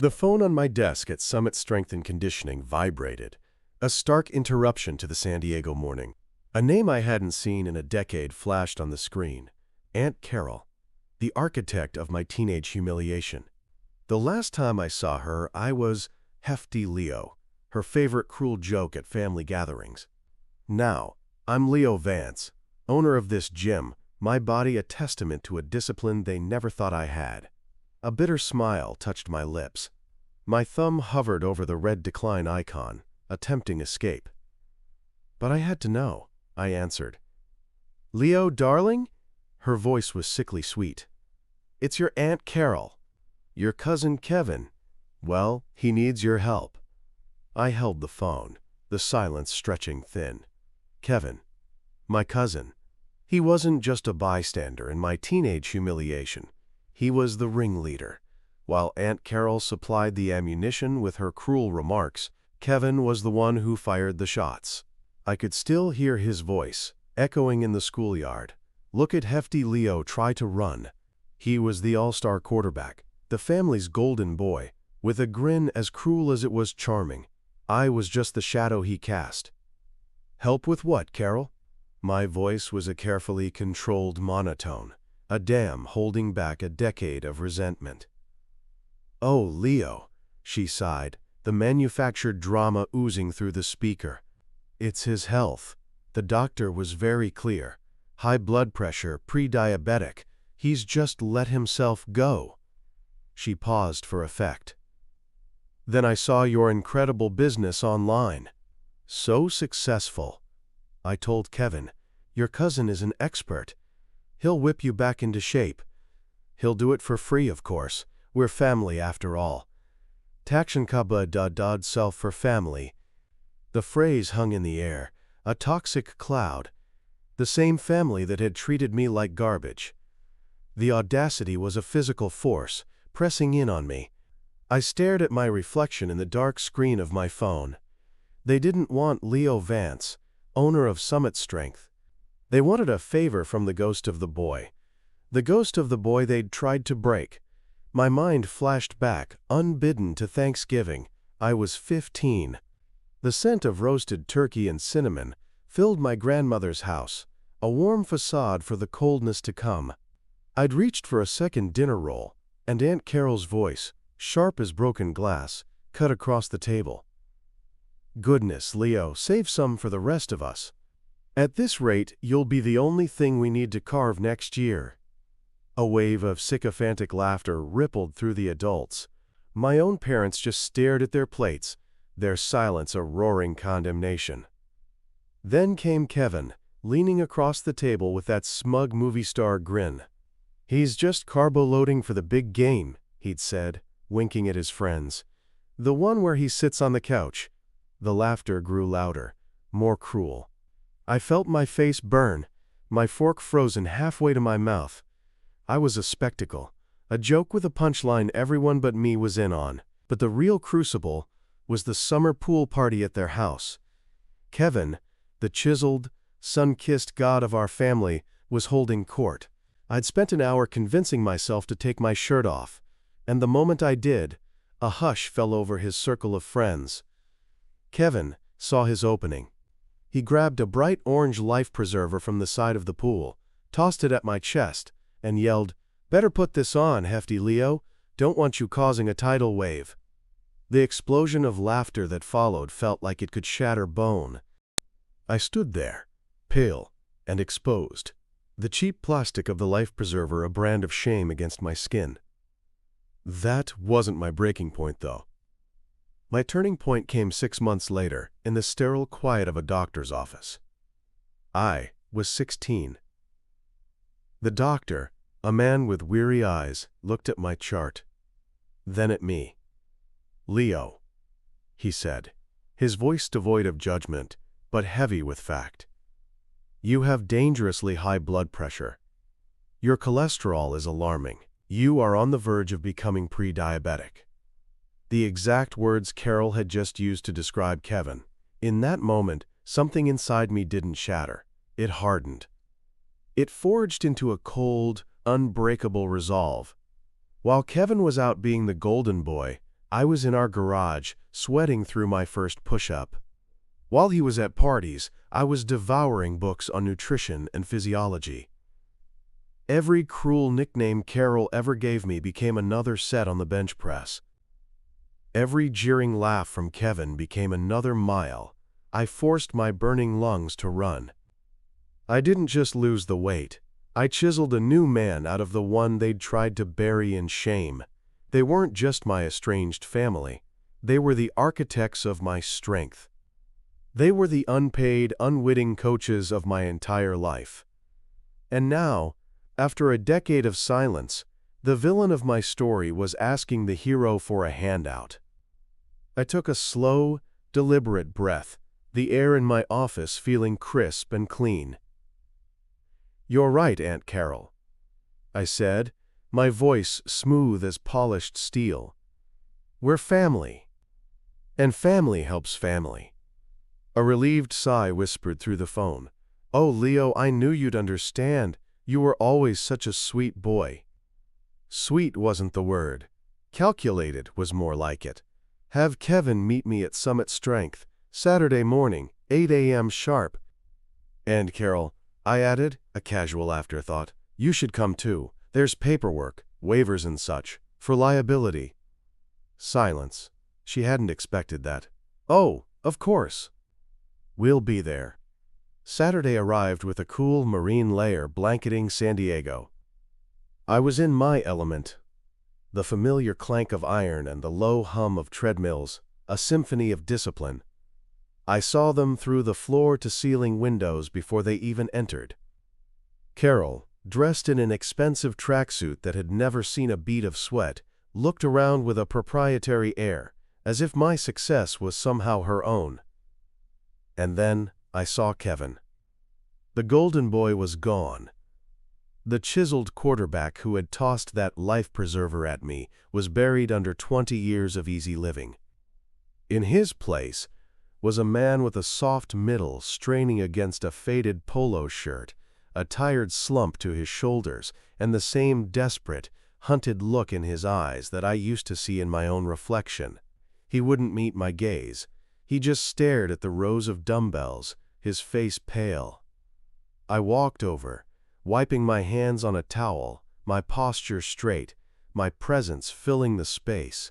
The phone on my desk at Summit Strength and Conditioning vibrated, a stark interruption to the San Diego morning. A name I hadn't seen in a decade flashed on the screen. Aunt Carol, the architect of my teenage humiliation. The last time I saw her, I was Hefty Leo, her favorite cruel joke at family gatherings. Now, I'm Leo Vance, owner of this gym, my body a testament to a discipline they never thought I had. A bitter smile touched my lips. My thumb hovered over the red decline icon, attempting escape. But I had to know, I answered. "Leo, darling?" Her voice was sickly sweet. "It's your Aunt Carol. Your cousin Kevin. Well, he needs your help." I held the phone, the silence stretching thin. Kevin, my cousin. He wasn't just a bystander in my teenage humiliation. He was the ringleader. While Aunt Carol supplied the ammunition with her cruel remarks, Kevin was the one who fired the shots. I could still hear his voice, echoing in the schoolyard. Look at Hefty Leo try to run. He was the all-star quarterback, the family's golden boy, with a grin as cruel as it was charming. I was just the shadow he cast. "Help with what, Carol?" My voice was a carefully controlled monotone, a dam holding back a decade of resentment. "Oh, Leo," she sighed, the manufactured drama oozing through the speaker. "It's his health. The doctor was very clear. High blood pressure, pre-diabetic. He's just let himself go." She paused for effect. "Then I saw your incredible business online. So successful." I told Kevin, "Your cousin is an expert. He'll whip you back into shape. He'll do it for free, of course. We're family after all. Takshan kaba dod self for family." The phrase hung in the air, a toxic cloud. The same family that had treated me like garbage. The audacity was a physical force, pressing in on me. I stared at my reflection in the dark screen of my phone. They didn't want Leo Vance, owner of Summit Strength. They wanted a favor from the ghost of the boy. The ghost of the boy they'd tried to break. My mind flashed back, unbidden, to Thanksgiving. I was 15. The scent of roasted turkey and cinnamon filled my grandmother's house, a warm facade for the coldness to come. I'd reached for a second dinner roll, and Aunt Carol's voice, sharp as broken glass, cut across the table. "Goodness, Leo, save some for the rest of us. At this rate, you'll be the only thing we need to carve next year." A wave of sycophantic laughter rippled through the adults. My own parents just stared at their plates, their silence a roaring condemnation. Then came Kevin, leaning across the table with that smug movie star grin. "He's just carbo-loading for the big game," he'd said, winking at his friends. "The one where he sits on the couch." The laughter grew louder, more cruel. I felt my face burn, my fork frozen halfway to my mouth. I was a spectacle, a joke with a punchline everyone but me was in on. But the real crucible was the summer pool party at their house. Kevin, the chiseled, sun-kissed god of our family, was holding court. I'd spent an hour convincing myself to take my shirt off, and the moment I did, a hush fell over his circle of friends. Kevin saw his opening. He grabbed a bright orange life preserver from the side of the pool, tossed it at my chest, and yelled, "Better put this on, Hefty Leo. Don't want you causing a tidal wave." The explosion of laughter that followed felt like it could shatter bone. I stood there, pale and exposed, the cheap plastic of the life preserver a brand of shame against my skin. That wasn't my breaking point, though. My turning point came 6 months later, in the sterile quiet of a doctor's office. I was 16. The doctor, a man with weary eyes, looked at my chart, then at me. "Leo," he said, his voice devoid of judgment, but heavy with fact. "You have dangerously high blood pressure. Your cholesterol is alarming. You are on the verge of becoming pre-diabetic." The exact words Carol had just used to describe Kevin. In that moment, something inside me didn't shatter. It hardened. It forged into a cold, unbreakable resolve. While Kevin was out being the golden boy, I was in our garage, sweating through my first push-up. While he was at parties, I was devouring books on nutrition and physiology. Every cruel nickname Carol ever gave me became another set on the bench press. Every jeering laugh from Kevin became another mile. I forced my burning lungs to run. I didn't just lose the weight. I chiseled a new man out of the one they'd tried to bury in shame. They weren't just my estranged family. They were the architects of my strength. They were the unpaid, unwitting coaches of my entire life. And now, after a decade of silence, the villain of my story was asking the hero for a handout. I took a slow, deliberate breath, the air in my office feeling crisp and clean. "You're right, Aunt Carol," I said, my voice smooth as polished steel. "We're family. And family helps family." A relieved sigh whispered through the phone. "Oh, Leo, I knew you'd understand. You were always such a sweet boy." Sweet wasn't the word. Calculated was more like it. Have Kevin meet me at Summit Strength, Saturday morning, 8 a.m. sharp. "And Carol," I added, a casual afterthought, "you should come too. There's paperwork, waivers and such, for liability." Silence. She hadn't expected that. "Oh, of course. We'll be there." Saturday arrived with a cool marine layer blanketing San Diego. I was in my element. The familiar clank of iron and the low hum of treadmills, a symphony of discipline. I saw them through the floor-to-ceiling windows before they even entered. Carol, dressed in an expensive tracksuit that had never seen a bead of sweat, looked around with a proprietary air, as if my success was somehow her own. And then I saw Kevin. The golden boy was gone. The chiseled quarterback who had tossed that life preserver at me was buried under 20 years of easy living. In his place was a man with a soft middle straining against a faded polo shirt, a tired slump to his shoulders, and the same desperate, hunted look in his eyes that I used to see in my own reflection. He wouldn't meet my gaze. He just stared at the rows of dumbbells, his face pale. I walked over, wiping my hands on a towel, my posture straight, my presence filling the space.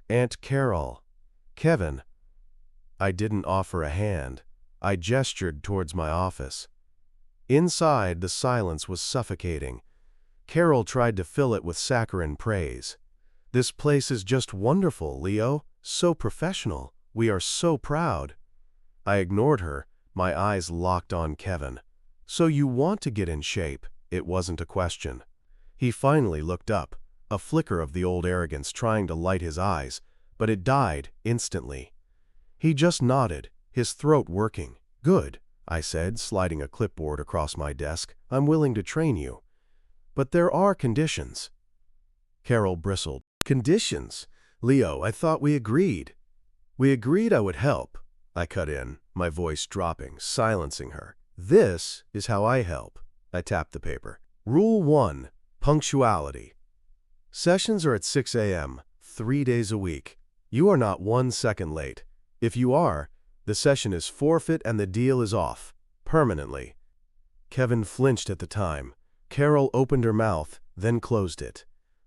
"Aunt Carol." "Kevin." I didn't offer a hand. I gestured towards my office. Inside, the silence was suffocating. Carol tried to fill it with saccharine praise. "This place is just wonderful, Leo. So professional. We are so proud." I ignored her, my eyes locked on Kevin. "So you want to get in shape?" It wasn't a question. He finally looked up, a flicker of the old arrogance trying to light his eyes, but it died instantly. He just nodded, his throat working. "Good," I said, sliding a clipboard across my desk. "I'm willing to train you. But there are conditions." Carol bristled. "Conditions? Leo, I thought we agreed." "We agreed I would help," I cut in, my voice dropping, silencing her. "This is how I help." I tapped the paper. Rule 1, punctuality. Sessions are at 6 a.m., 3 days a week. You are not 1 second late. If you are, the session is forfeit and the deal is off, permanently. Kevin flinched at the time. Carol opened her mouth, then closed it.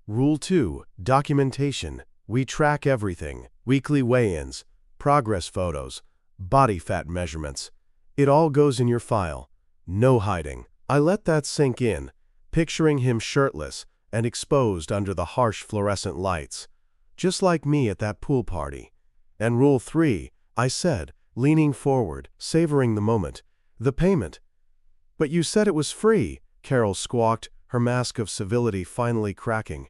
Rule 2, documentation. We track everything. Weekly weigh-ins, progress photos, body fat measurements. It all goes in your file. No hiding. I let that sink in, picturing him shirtless and exposed under the harsh fluorescent lights, just like me at that pool party. "And Rule 3, I said, leaning forward, savoring the moment. "The payment." "But you said it was free," Carol squawked, her mask of civility finally cracking.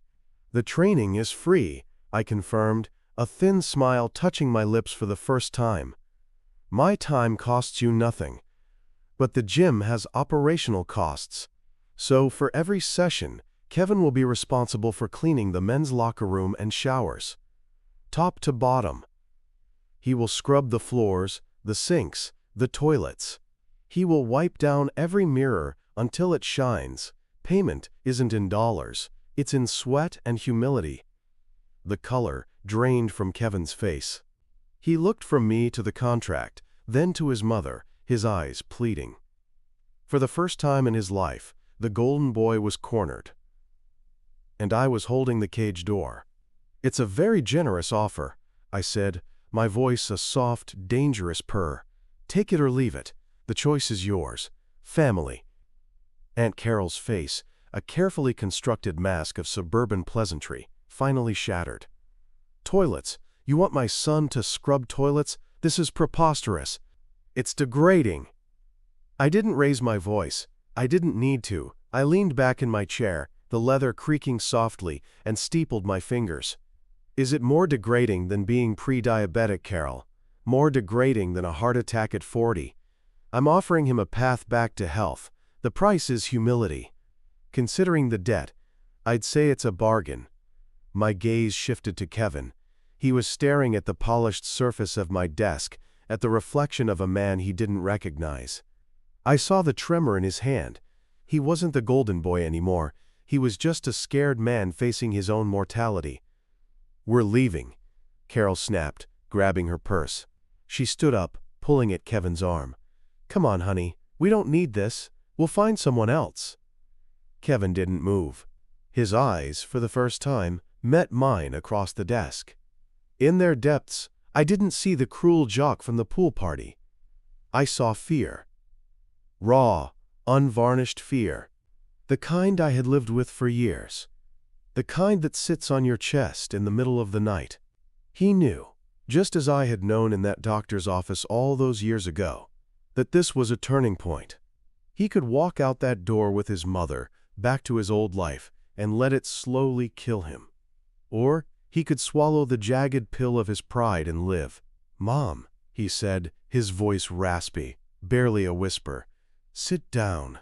"The training is free," I confirmed, a thin smile touching my lips for the first time. "My time costs you nothing. But the gym has operational costs. So for every session, Kevin will be responsible for cleaning the men's locker room and showers, top to bottom. He will scrub the floors, the sinks, the toilets. He will wipe down every mirror until it shines. Payment isn't in dollars, it's in sweat and humility. The color drained from Kevin's face. He looked from me to the contract, then to his mother, his eyes pleading. For the first time in his life, the golden boy was cornered. And I was holding the cage door. "It's a very generous offer," I said, my voice a soft, dangerous purr. "Take it or leave it. The choice is yours. Family." Aunt Carol's face, a carefully constructed mask of suburban pleasantry, finally shattered. "Toilets? You want my son to scrub toilets? This is preposterous. It's degrading." I didn't raise my voice. I didn't need to. I leaned back in my chair, the leather creaking softly, and steepled my fingers. "Is it more degrading than being pre-diabetic, Carol? More degrading than a heart attack at 40? I'm offering him a path back to health. The price is humility. Considering the debt, I'd say it's a bargain." My gaze shifted to Kevin. He was staring at the polished surface of my desk, at the reflection of a man he didn't recognize. I saw the tremor in his hand. He wasn't the golden boy anymore. He was just a scared man facing his own mortality. "We're leaving," Carol snapped, grabbing her purse. She stood up, pulling at Kevin's arm. "Come on, honey. We don't need this. We'll find someone else." Kevin didn't move. His eyes, for the first time, met mine across the desk. In their depths, I didn't see the cruel jock from the pool party. I saw fear. Raw, unvarnished fear. The kind I had lived with for years. The kind that sits on your chest in the middle of the night. He knew, just as I had known in that doctor's office all those years ago, that this was a turning point. He could walk out that door with his mother, back to his old life, and let it slowly kill him. Or he could swallow the jagged pill of his pride and live. "Mom," he said, his voice raspy, barely a whisper. "Sit down."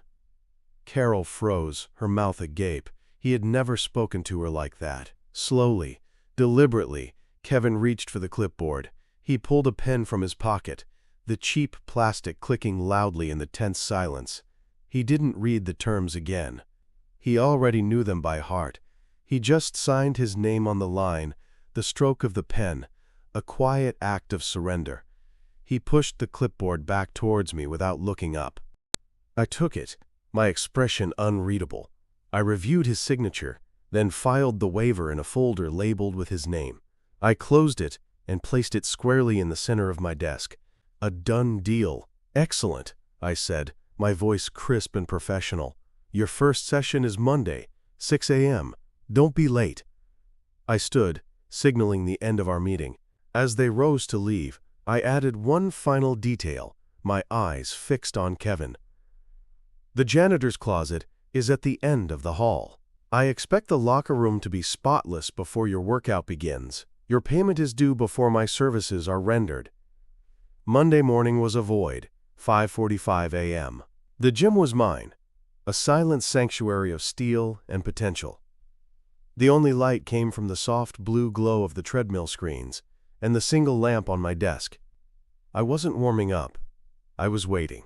Carol froze, her mouth agape. He had never spoken to her like that. Slowly, deliberately, Kevin reached for the clipboard. He pulled a pen from his pocket, the cheap plastic clicking loudly in the tense silence. He didn't read the terms again. He already knew them by heart. He just signed his name on the line, the stroke of the pen, a quiet act of surrender. He pushed the clipboard back towards me without looking up. I took it, my expression unreadable. I reviewed his signature, then filed the waiver in a folder labeled with his name. I closed it and placed it squarely in the center of my desk. "A done deal." "Excellent," I said, my voice crisp and professional. "Your first session is Monday, 6 a.m. Don't be late." I stood, signaling the end of our meeting. As they rose to leave, I added one final detail, my eyes fixed on Kevin. "The janitor's closet is at the end of the hall. I expect the locker room to be spotless before your workout begins. Your payment is due before my services are rendered." Monday morning was a void, 5:45 a.m. The gym was mine, a silent sanctuary of steel and potential. The only light came from the soft blue glow of the treadmill screens and the single lamp on my desk. I wasn't warming up. I was waiting.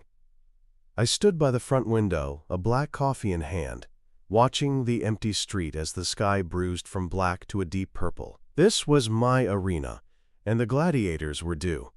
I stood by the front window, a black coffee in hand, watching the empty street as the sky bruised from black to a deep purple. This was my arena, and the gladiators were due.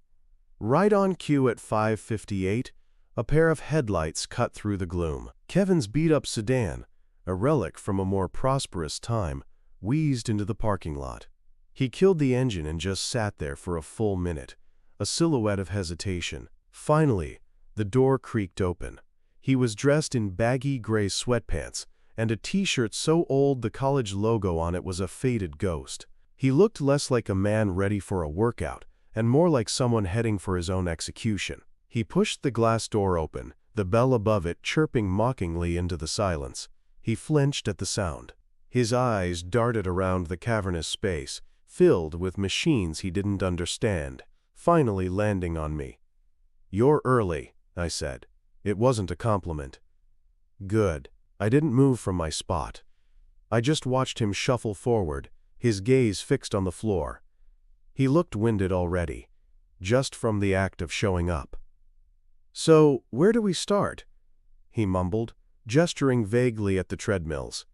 Right on cue at 5:58, a pair of headlights cut through the gloom. Kevin's beat-up sedan, a relic from a more prosperous time, wheezed into the parking lot. He killed the engine and just sat there for a full minute, a silhouette of hesitation. Finally, the door creaked open. He was dressed in baggy gray sweatpants and a t-shirt so old the college logo on it was a faded ghost. He looked less like a man ready for a workout and more like someone heading for his own execution. He pushed the glass door open, the bell above it chirping mockingly into the silence. He flinched at the sound. His eyes darted around the cavernous space, filled with machines he didn't understand, finally landing on me. "You're early," I said. It wasn't a compliment. "Good." I didn't move from my spot. I just watched him shuffle forward, his gaze fixed on the floor. He looked winded already, just from the act of showing up. "So, where do we start?" he mumbled, gesturing vaguely at the treadmills.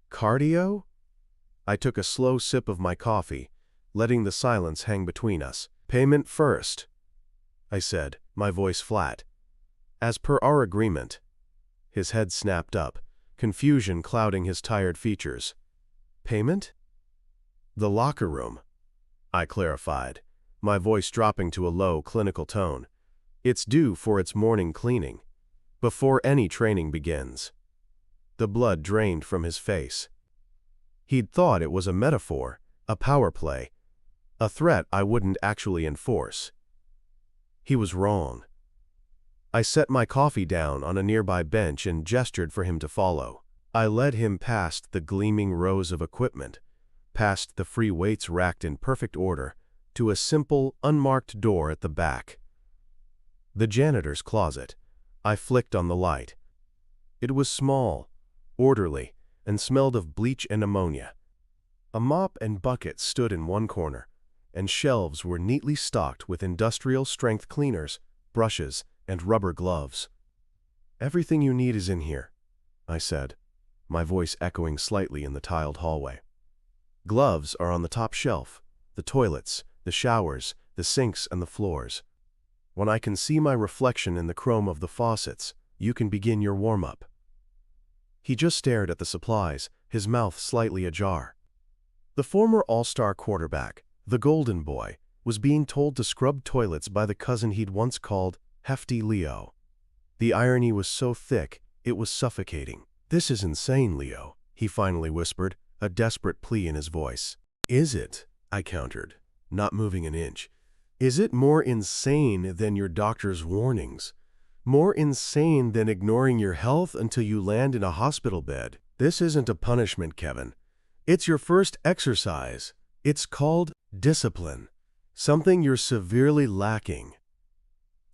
"Cardio?" I took a slow sip of my coffee, letting the silence hang between us. "Payment first," I said, my voice flat. "As per our agreement." His head snapped up, confusion clouding his tired features. "Payment?" "The locker room," I clarified, my voice dropping to a low, clinical tone. "It's due for its morning cleaning, before any training begins." The blood drained from his face. He'd thought it was a metaphor, a power play, a threat I wouldn't actually enforce. He was wrong. I set my coffee down on a nearby bench and gestured for him to follow. I led him past the gleaming rows of equipment, past the free weights racked in perfect order, to a simple, unmarked door at the back. The janitor's closet. I flicked on the light. It was small, orderly, and smelled of bleach and ammonia. A mop and bucket stood in one corner, and shelves were neatly stocked with industrial-strength cleaners, brushes, and rubber gloves. "Everything you need is in here," I said, my voice echoing slightly in the tiled hallway. "Gloves are on the top shelf, the toilets, the showers, the sinks, and the floors. When I can see my reflection in the chrome of the faucets, you can begin your warm-up." He just stared at the supplies, his mouth slightly ajar. The former all-star quarterback, the Golden Boy, was being told to scrub toilets by the cousin he'd once called Hefty Leo. The irony was so thick, it was suffocating. "This is insane, Leo," he finally whispered, a desperate plea in his voice. "Is it?" I countered, not moving an inch. "Is it more insane than your doctor's warnings? More insane than ignoring your health until you land in a hospital bed? This isn't a punishment, Kevin. It's your first exercise. It's called discipline, something you're severely lacking."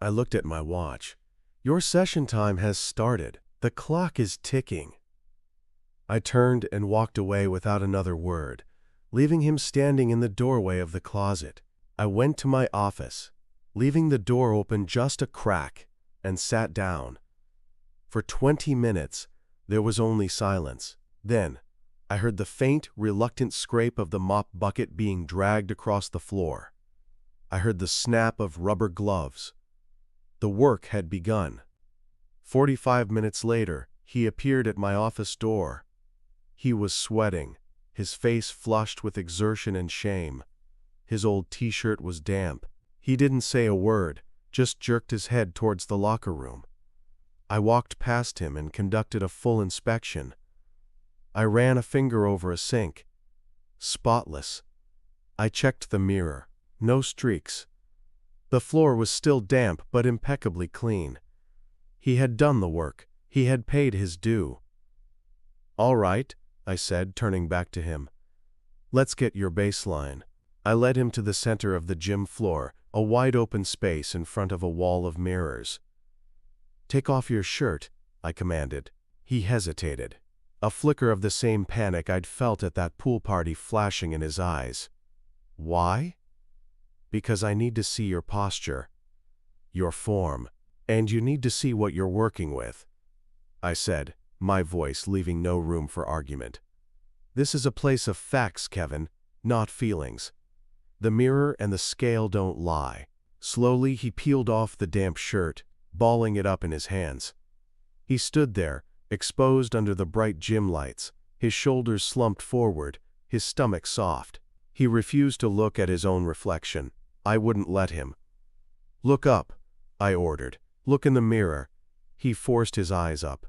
I looked at my watch. "Your session time has started. The clock is ticking." I turned and walked away without another word, leaving him standing in the doorway of the closet. I went to my office, leaving the door open just a crack, and sat down. For 20 minutes, there was only silence. Then, I heard the faint, reluctant scrape of the mop bucket being dragged across the floor. I heard the snap of rubber gloves. The work had begun. 45 minutes later, he appeared at my office door. He was sweating, his face flushed with exertion and shame. His old t-shirt was damp. He didn't say a word, just jerked his head towards the locker room. I walked past him and conducted a full inspection. I ran a finger over a sink. Spotless. I checked the mirror. No streaks. The floor was still damp but impeccably clean. He had done the work. He had paid his due. "All right," I said, turning back to him. "Let's get your baseline." I led him to the center of the gym floor, a wide-open space in front of a wall of mirrors. "Take off your shirt," I commanded. He hesitated, a flicker of the same panic I'd felt at that pool party flashing in his eyes. "Why?" "Because I need to see your posture, your form, and you need to see what you're working with," I said, my voice leaving no room for argument. "This is a place of facts, Kevin, not feelings. The mirror and the scale don't lie." Slowly, he peeled off the damp shirt, balling it up in his hands. He stood there, exposed under the bright gym lights, his shoulders slumped forward, his stomach soft. He refused to look at his own reflection. I wouldn't let him. "Look up," I ordered. "Look in the mirror." He forced his eyes up.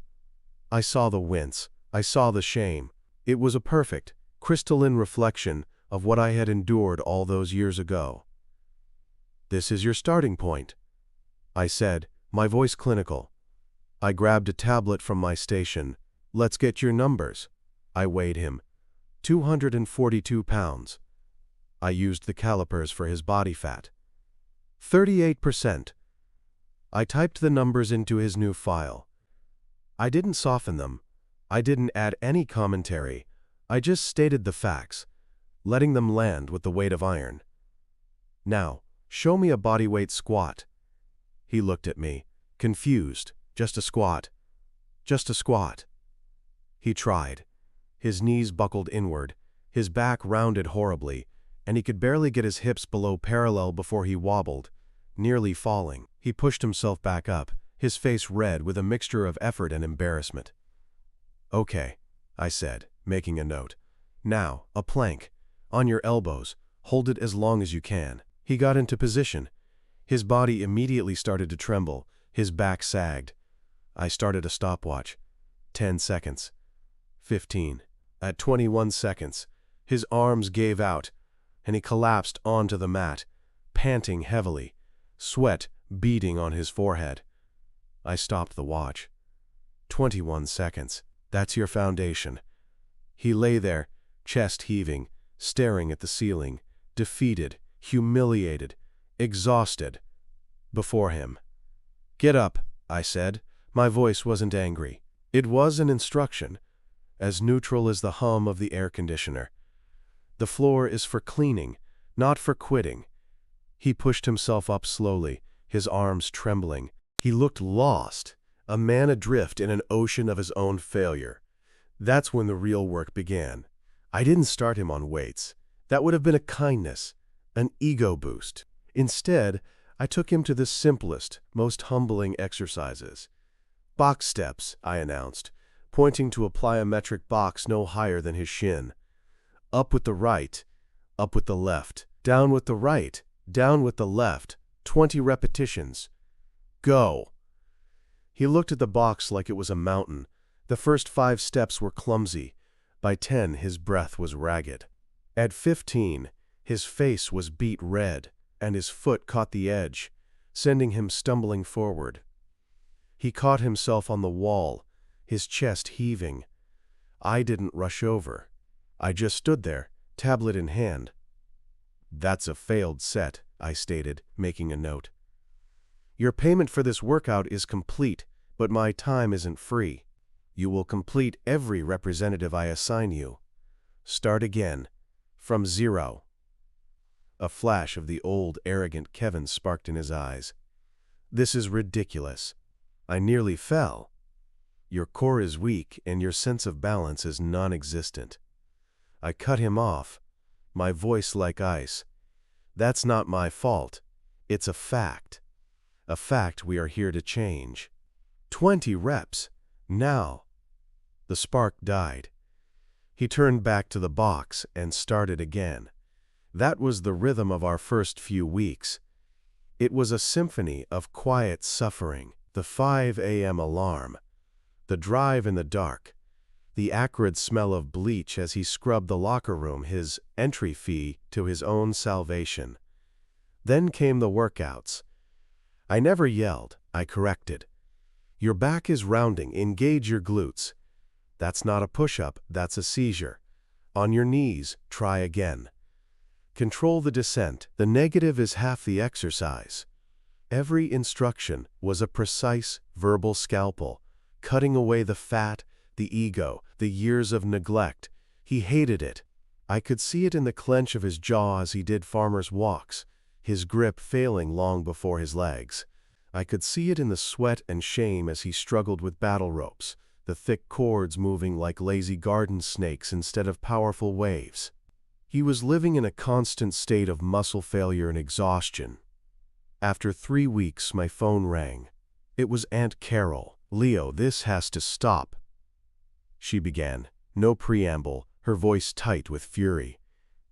I saw the wince. I saw the shame. It was a perfect, crystalline reflection of what I had endured all those years ago. "This is your starting point," I said, my voice clinical. I grabbed a tablet from my station. "Let's get your numbers." I weighed him. 242 pounds. I used the calipers for his body fat. 38%. I typed the numbers into his new file. I didn't soften them. I didn't add any commentary. I just stated the facts, letting them land with the weight of iron. "Now, show me a bodyweight squat." He looked at me, confused. "Just a squat. Just a squat." He tried. His knees buckled inward, his back rounded horribly, and he could barely get his hips below parallel before he wobbled, nearly falling. He pushed himself back up, his face red with a mixture of effort and embarrassment. "Okay," I said, making a note. "Now, a plank. On your elbows. Hold it as long as you can." He got into position. His body immediately started to tremble, his back sagged. I started a stopwatch. 10 seconds. 15. At 21 seconds, his arms gave out, and he collapsed onto the mat, panting heavily, sweat beading on his forehead. I stopped the watch. 21 seconds. That's your foundation. He lay there, chest heaving, staring at the ceiling, defeated, humiliated, exhausted. Before him. "Get up," I said. My voice wasn't angry. It was an instruction, as neutral as the hum of the air conditioner. "The floor is for cleaning, not for quitting." He pushed himself up slowly, his arms trembling. He looked lost, a man adrift in an ocean of his own failure. That's when the real work began. I didn't start him on weights. That would have been a kindness, an ego boost. Instead, I took him to the simplest, most humbling exercises. "Box steps," I announced, pointing to a plyometric box no higher than his shin. "Up with the right, up with the left, down with the right, down with the left, 20 repetitions. Go." He looked at the box like it was a mountain. The first 5 steps were clumsy. By 10, his breath was ragged. At 15, his face was beet red, and his foot caught the edge, sending him stumbling forward. He caught himself on the wall, his chest heaving. I didn't rush over. I just stood there, tablet in hand. "That's a failed set," I stated, making a note. "Your payment for this workout is complete, but my time isn't free. You will complete every representative I assign you. Start again, from 0. A flash of the old, arrogant Kevin sparked in his eyes. "This is ridiculous. I nearly fell. Your core is weak and your sense of balance is non-existent." I cut him off, my voice like ice. "That's not my fault. It's a fact. A fact we are here to change. 20 reps. Now." The spark died. He turned back to the box and started again. That was the rhythm of our first few weeks. It was a symphony of quiet suffering. The 5 a.m. alarm, the drive in the dark, the acrid smell of bleach as he scrubbed the locker room, his entry fee to his own salvation. Then came the workouts. I never yelled, I corrected. "Your back is rounding, engage your glutes." "That's not a push-up, that's a seizure." "On your knees, try again." "Control the descent, the negative is half the exercise." Every instruction was a precise verbal scalpel, cutting away the fat, the ego, the years of neglect. He hated it. I could see it in the clench of his jaw as he did farmer's walks, his grip failing long before his legs. I could see it in the sweat and shame as he struggled with battle ropes, the thick cords moving like lazy garden snakes instead of powerful waves. He was living in a constant state of muscle failure and exhaustion. After 3 weeks, my phone rang. It was Aunt Carol. "Leo, this has to stop," she began. No preamble, her voice tight with fury.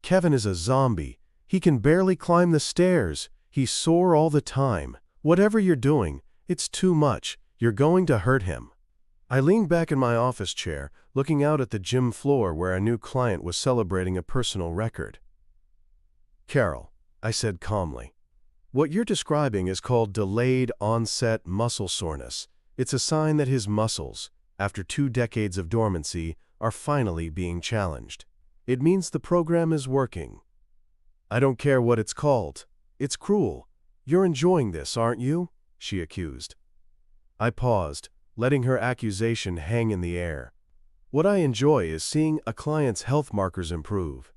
"Kevin is a zombie. He can barely climb the stairs. He's sore all the time. Whatever you're doing, it's too much. You're going to hurt him." I leaned back in my office chair, looking out at the gym floor where a new client was celebrating a personal record. "Carol," I said calmly, "what you're describing is called delayed onset muscle soreness. It's a sign that his muscles, after 2 decades of dormancy, are finally being challenged. It means the program is working." "I don't care what it's called. It's cruel. You're enjoying this, aren't you?" she accused. I paused, letting her accusation hang in the air. "What I enjoy is seeing a client's health markers improve.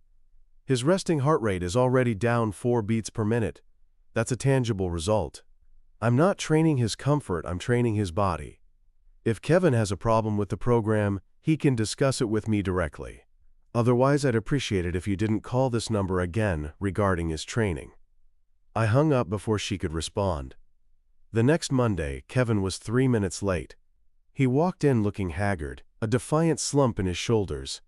His resting heart rate is already down 4 beats per minute. That's a tangible result. I'm not training his comfort, I'm training his body. If Kevin has a problem with the program, he can discuss it with me directly. Otherwise, I'd appreciate it if you didn't call this number again regarding his training." I hung up before she could respond. The next Monday, Kevin was 3 minutes late. He walked in looking haggard, a defiant slump in his shoulders.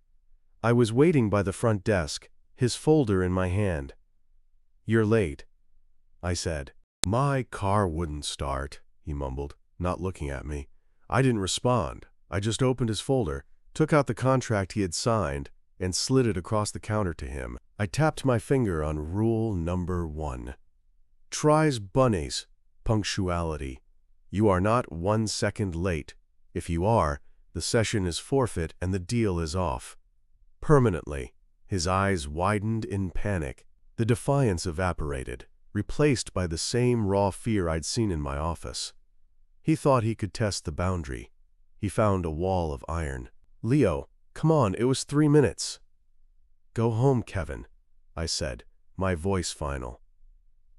I was waiting by the front desk, his folder in my hand. "You're late," I said. "My car wouldn't start," he mumbled, not looking at me. I didn't respond. I just opened his folder, took out the contract he had signed, and slid it across the counter to him. I tapped my finger on rule number 1. Tries bunnies. Punctuality. You are not 1 second late. If you are, the session is forfeit and the deal is off. Permanently. His eyes widened in panic. The defiance evaporated, replaced by the same raw fear I'd seen in my office. He thought he could test the boundary. He found a wall of iron. "Leo, come on, it was 3 minutes." "Go home, Kevin," I said, my voice final.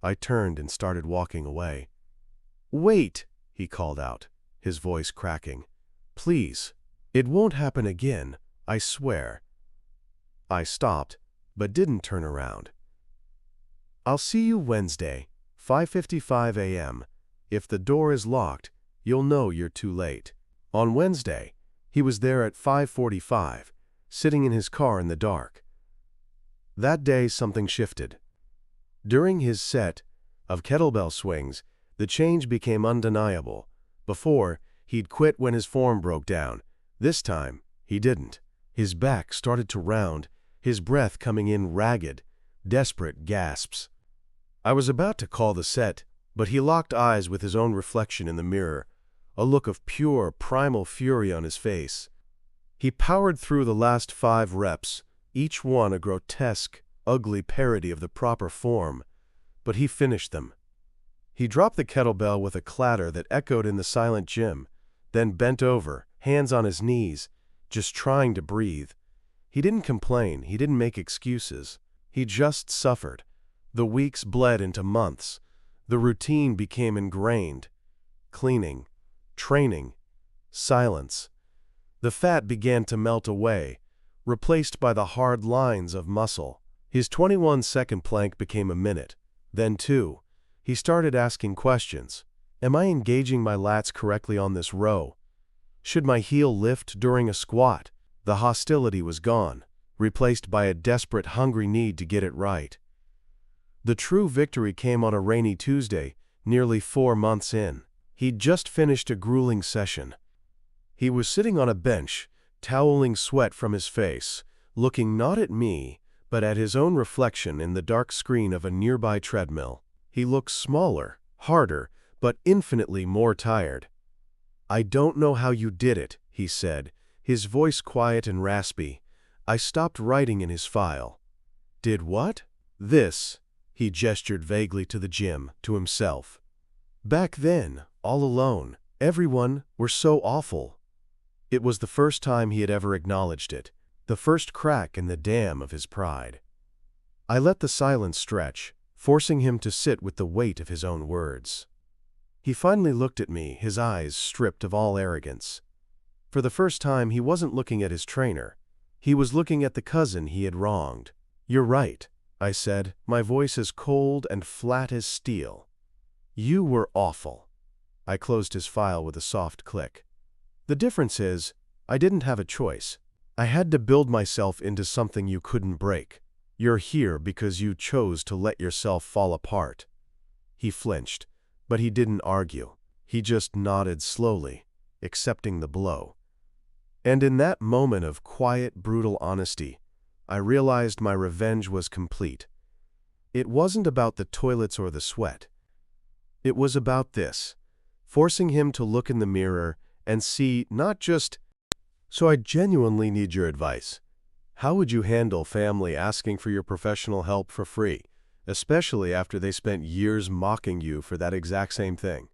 I turned and started walking away. "Wait," he called out, his voice cracking. "Please. It won't happen again, I swear." I stopped, but didn't turn around. "I'll see you Wednesday, 5:55 a.m. If the door is locked, you'll know you're too late." On Wednesday, he was there at 5:45, sitting in his car in the dark. That day, something shifted. During his set of kettlebell swings, the change became undeniable. Before, he'd quit when his form broke down. This time, he didn't. His back started to round, his breath coming in ragged, desperate gasps. I was about to call the set, but he locked eyes with his own reflection in the mirror, a look of pure, primal fury on his face. He powered through the last 5 reps, each one a grotesque, ugly parody of the proper form, but he finished them. He dropped the kettlebell with a clatter that echoed in the silent gym, then bent over, hands on his knees, just trying to breathe. He didn't complain, he didn't make excuses. He just suffered. The weeks bled into months. The routine became ingrained. Cleaning, training, silence. The fat began to melt away, replaced by the hard lines of muscle. His 21-second plank became a minute, then 2. He started asking questions. Am I engaging my lats correctly on this row? Should my heel lift during a squat? The hostility was gone, replaced by a desperate, hungry need to get it right. The true victory came on a rainy Tuesday, nearly 4 months in. He'd just finished a grueling session. He was sitting on a bench, toweling sweat from his face, looking not at me, but at his own reflection in the dark screen of a nearby treadmill. He looked smaller, harder, but infinitely more tired. "I don't know how you did it," he said, his voice quiet and raspy. I stopped writing in his file. "Did what?" "This." He gestured vaguely to the gym, to himself. "Back then, all alone, everyone were so awful." It was the first time he had ever acknowledged it, the first crack in the dam of his pride. I let the silence stretch, forcing him to sit with the weight of his own words. He finally looked at me, his eyes stripped of all arrogance. For the first time, he wasn't looking at his trainer. He was looking at the cousin he had wronged. "You're right," I said, my voice as cold and flat as steel. "You were awful." I closed his file with a soft click. "The difference is, I didn't have a choice. I had to build myself into something you couldn't break. You're here because you chose to let yourself fall apart." He flinched, but he didn't argue. He just nodded slowly, accepting the blow. And in that moment of quiet, brutal honesty, I realized my revenge was complete. It wasn't about the toilets or the sweat. It was about this, forcing him to look in the mirror and see not just, "So I genuinely need your advice. How would you handle family asking for your professional help for free, especially after they spent years mocking you for that exact same thing?"